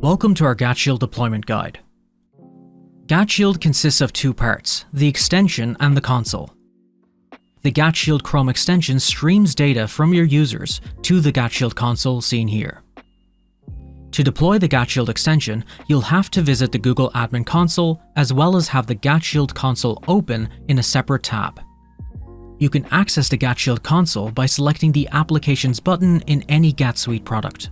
Welcome to our GAT Shield deployment guide. GAT Shield consists of two parts, the extension and the console. The GAT Shield Chrome extension streams data from your users to the GAT Shield console seen here. To deploy the GAT Shield extension, you'll have to visit the Google Admin Console as well as have the GAT Shield console open in a separate tab. You can access the GAT Shield console by selecting the Applications button in any GAT Suite product.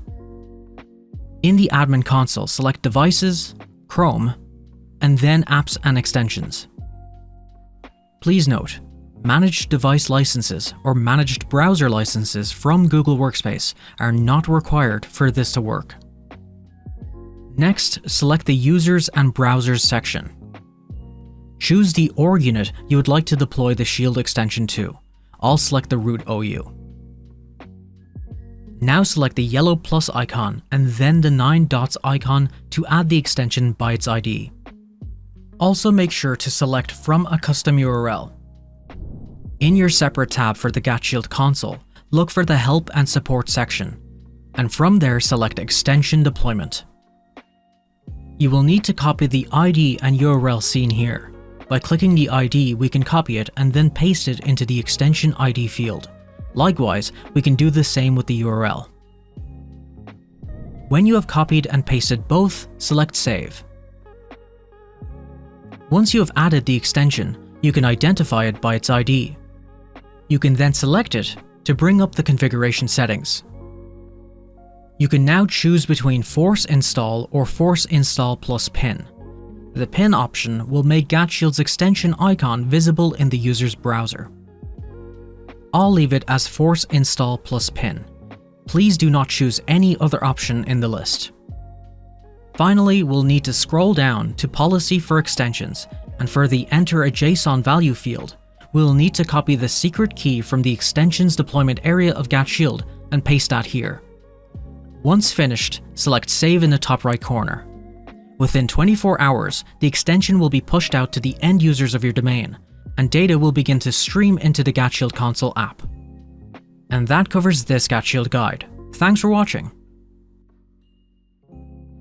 In the Admin Console, select Devices, Chrome, and then Apps and Extensions. Please note, Managed Device Licenses or Managed Browser Licenses from Google Workspace are not required for this to work. Next, select the Users and Browsers section. Choose the org unit you would like to deploy the Shield extension to. I'll select the root OU. Now select the yellow plus icon and then the 9 dots icon to add the extension by its ID. Also make sure to select from a custom URL. In your separate tab for the GAT Shield console, look for the Help and Support section, and from there select Extension Deployment. You will need to copy the ID and URL seen here. By clicking the ID, we can copy it and then paste it into the Extension ID field. Likewise, we can do the same with the URL. When you have copied and pasted both, select Save. Once you have added the extension, you can identify it by its ID. You can then select it to bring up the configuration settings. You can now choose between Force Install or Force Install plus Pin. The Pin option will make GAT Shield's extension icon visible in the user's browser. I'll leave it as Force Install plus Pin. Please do not choose any other option in the list. Finally, we'll need to scroll down to Policy for Extensions, and for the Enter a JSON value field, we'll need to copy the secret key from the extension's deployment area of GAT Shield and paste that here. Once finished, select Save in the top right corner. Within 24 hours, the extension will be pushed out to the end users of your domain, and data will begin to stream into the GAT Shield console app. And that covers this GAT Shield guide. Thanks for watching.